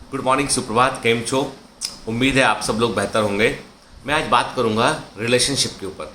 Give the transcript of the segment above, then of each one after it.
Good morning, सुप्रभात, केम छो। उम्मीद है आप सब लोग बेहतर होंगे। मैं आज बात करूंगा रिलेशनशिप के ऊपर।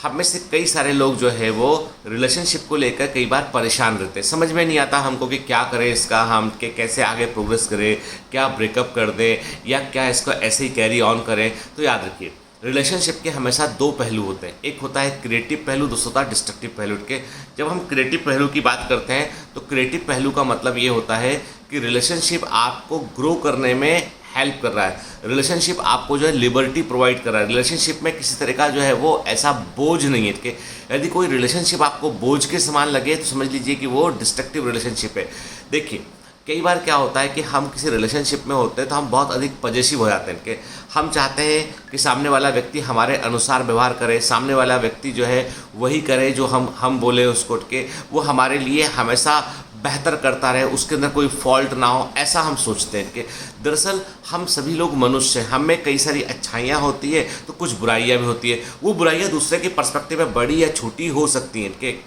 हम में से कई सारे लोग जो है वो रिलेशनशिप को लेकर कई बार परेशान रहते हैं। समझ में नहीं आता हमको कि क्या करें इसका, हम के कैसे आगे प्रोग्रेस करें, क्या ब्रेकअप कर दें या क्या इसको ऐसे ही कैरी ऑन करें। तो याद रखिए, रिलेशनशिप के हमेशा दो पहलू होते हैं। एक होता है क्रिएटिव पहलू, दूसरा होता है डिस्ट्रक्टिव पहलू के। जब हम क्रिएटिव पहलू की बात करते हैं तो क्रिएटिव पहलू का मतलब ये होता है कि रिलेशनशिप आपको ग्रो करने में हेल्प कर रहा है, रिलेशनशिप आपको जो है लिबर्टी प्रोवाइड कर रहा है। रिलेशनशिप में किसी तरह का जो है वो ऐसा बोझ नहीं है कि यदि कोई रिलेशनशिप आपको बोझ के समान लगे तो समझ लीजिए कि वो डिस्ट्रक्टिव रिलेशनशिप है। देखिए, कई बार क्या होता है कि हम किसी रिलेशनशिप में होते हैं तो हम बहुत अधिक पॉजेसिव हो जाते हैं कि हम चाहते हैं कि सामने वाला व्यक्ति हमारे अनुसार व्यवहार करे, सामने वाला व्यक्ति जो है वही करे जो हम बोले उसको, के वो हमारे लिए हमेशा बेहतर करता रहे, उसके अंदर कोई फॉल्ट ना हो, ऐसा हम सोचते हैं। कि दरअसल हम सभी लोग मनुष्य हैं, हम में कई सारी अच्छाइयाँ होती है तो कुछ बुराइयाँ भी होती है। वो बुराइयाँ दूसरे के पर्सपेक्टिव में बड़ी या छोटी हो सकती हैं। कि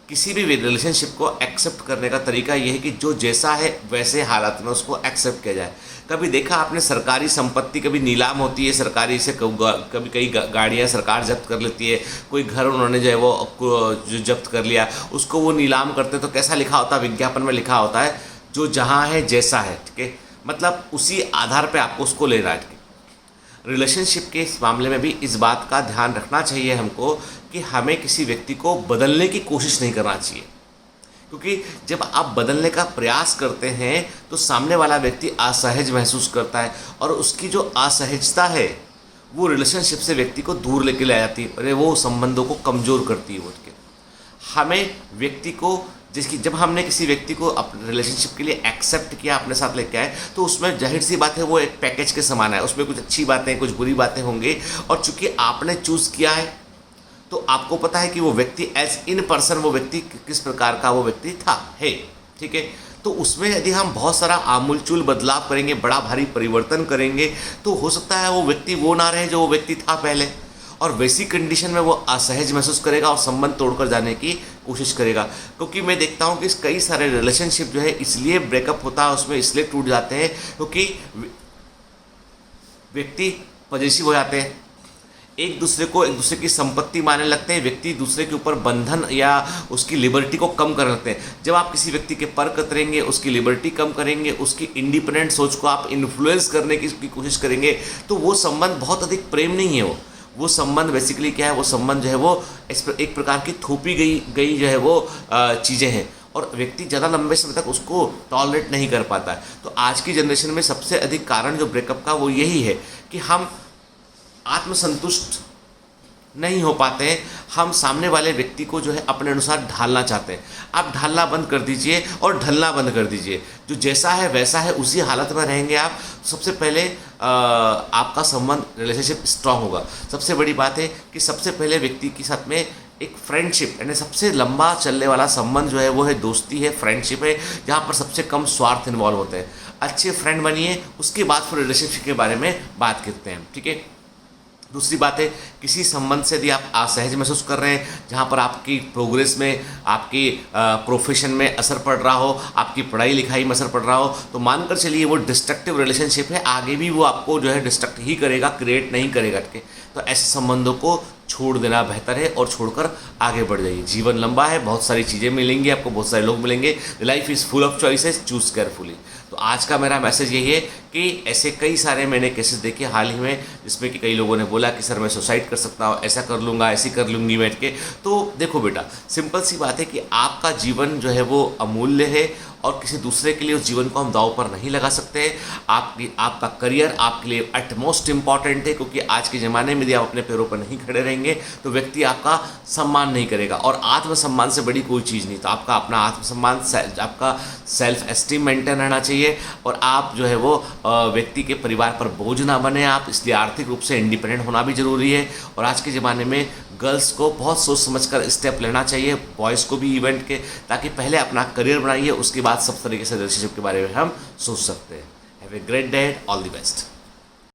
किसी भी रिलेशनशिप को एक्सेप्ट करने का तरीका यह है कि जो जैसा है वैसे हालात में उसको एक्सेप्ट किया जाए। कभी देखा आपने सरकारी संपत्ति कभी नीलाम होती है सरकारी से, कभी कई गाड़ियां सरकार जब्त कर लेती है, कोई घर उन्होंने जो है वो जो जब्त कर लिया उसको वो नीलाम करते तो कैसा लिखा होता है, विज्ञापन में लिखा होता है जो जहाँ है जैसा है। ठीक है, मतलब उसी आधार पर आपको उसको लेना है। रिलेशनशिप के इस मामले में भी इस बात का ध्यान रखना चाहिए हमको कि हमें किसी व्यक्ति को बदलने की कोशिश नहीं करना चाहिए, क्योंकि जब आप बदलने का प्रयास करते हैं तो सामने वाला व्यक्ति असहज महसूस करता है और उसकी जो असहजता है वो रिलेशनशिप से व्यक्ति को दूर लेके ले जाती है और वो संबंधों को कमज़ोर करती है। वो हमें व्यक्ति को जिसकी जब हमने किसी व्यक्ति को अपने रिलेशनशिप के लिए एक्सेप्ट किया, अपने साथ लेके आए, तो उसमें जाहिर सी बात है वो एक पैकेज के समान है। उसमें कुछ अच्छी बातें कुछ बुरी बातें होंगी और चूंकि आपने चूज़ किया है तो आपको पता है कि वो व्यक्ति एज इन पर्सन वो व्यक्ति किस प्रकार का वो व्यक्ति था है। ठीक है, तो उसमें यदि हम बहुत सारा आमूलचूल बदलाव करेंगे, बड़ा भारी परिवर्तन करेंगे तो हो सकता है वो व्यक्ति वो ना रहे जो वो व्यक्ति था पहले, और वैसी कंडीशन में वो असहज महसूस करेगा और संबंध तोड़कर जाने की कोशिश करेगा। क्योंकि मैं देखता हूँ कि कई सारे रिलेशनशिप जो है इसलिए ब्रेकअप होता है, उसमें इसलिए टूट जाते हैं क्योंकि व्यक्ति पॉजिटिव हो जाते हैं, एक दूसरे को एक दूसरे की संपत्ति मानने लगते हैं, व्यक्ति दूसरे के ऊपर बंधन या उसकी लिबर्टी को कम करने लगते हैं। जब आप किसी व्यक्ति के पर कतरेंगे, उसकी लिबर्टी कम करेंगे, उसकी इंडिपेंडेंट सोच को आप इन्फ्लुएंस करने की कोशिश करेंगे तो वो संबंध बहुत अधिक प्रेम नहीं है। वो संबंध बेसिकली क्या है, वो संबंध जो है वो एक प्रकार की थोपी गई जो है वो चीज़ें हैं और व्यक्ति ज़्यादा लंबे समय तक उसको टॉलरेट नहीं कर पाता है। तो आज की जनरेशन में सबसे अधिक कारण जो ब्रेकअप का वो यही है कि हम आत्मसंतुष्ट नहीं हो पाते हैं, हम सामने वाले व्यक्ति को जो है अपने अनुसार ढालना चाहते हैं। आप ढालना बंद कर दीजिए और ढलना बंद कर दीजिए, जो जैसा है वैसा है उसी हालत में रहेंगे आप। सबसे पहले आपका संबंध रिलेशनशिप स्ट्रांग होगा। सबसे बड़ी बात है कि सबसे पहले व्यक्ति के साथ में एक फ्रेंडशिप यानी सबसे लंबा चलने वाला संबंध जो है वो है दोस्ती है, फ्रेंडशिप है, जहाँ पर सबसे कम स्वार्थ इन्वॉल्व होते हैं। अच्छे फ्रेंड बनिए, उसके बाद फिर रिलेशनशिप के बारे में बात करते हैं। ठीक है, दूसरी बात है किसी संबंध से यदि आप असहज महसूस कर रहे हैं, जहाँ पर आपकी प्रोग्रेस में, आपकी प्रोफेशन में असर पड़ रहा हो, आपकी पढ़ाई लिखाई में असर पड़ रहा हो, तो मानकर चलिए वो डिस्ट्रक्टिव रिलेशनशिप है, आगे भी वो आपको जो है डिस्ट्रक्ट ही करेगा, क्रिएट नहीं करेगा। तो ऐसे संबंधों को छोड़ देना बेहतर है और छोड़कर आगे बढ़ जाइए। जीवन लंबा है, बहुत सारी चीज़ें मिलेंगी आपको, बहुत सारे लोग मिलेंगे। Life is full of choices, choose carefully. तो आज का मेरा मैसेज यही है कि ऐसे कई सारे मैंने केसेस देखे हाल ही में जिसमें कि कई लोगों ने बोला कि सर मैं सुसाइड कर सकता हूँ, ऐसा कर लूँगा, ऐसी कर लूँगी बैठ के। तो देखो बेटा, सिंपल सी बात है कि आपका जीवन जो है वो अमूल्य है और किसी दूसरे के लिए उस जीवन को हम दांव पर नहीं लगा सकते। आपका करियर आपके लिए एटमोस्ट इम्पॉर्टेंट है, क्योंकि आज के ज़माने में यदि आप अपने पैरों पर नहीं खड़े रहेंगे तो व्यक्ति आपका सम्मान नहीं करेगा और आत्मसम्मान से बड़ी कोई चीज़ नहीं। तो आपका अपना आत्मसम्मान, आपका सेल्फ एस्टीम मेंटेन रहना चाहिए और आप जो है वो व्यक्ति के परिवार पर बोझ ना बने आप। इसलिए आर्थिक रूप से इंडिपेंडेंट होना भी ज़रूरी है और आज के ज़माने में गर्ल्स को बहुत सोच समझकर स्टेप लेना चाहिए, बॉयज़ को भी इवेंट के, ताकि पहले अपना करियर बनाइए, उसके बाद सब तरीके से रिलेशनशिप के बारे में हम सोच सकते हैं। Have a great day, all the best.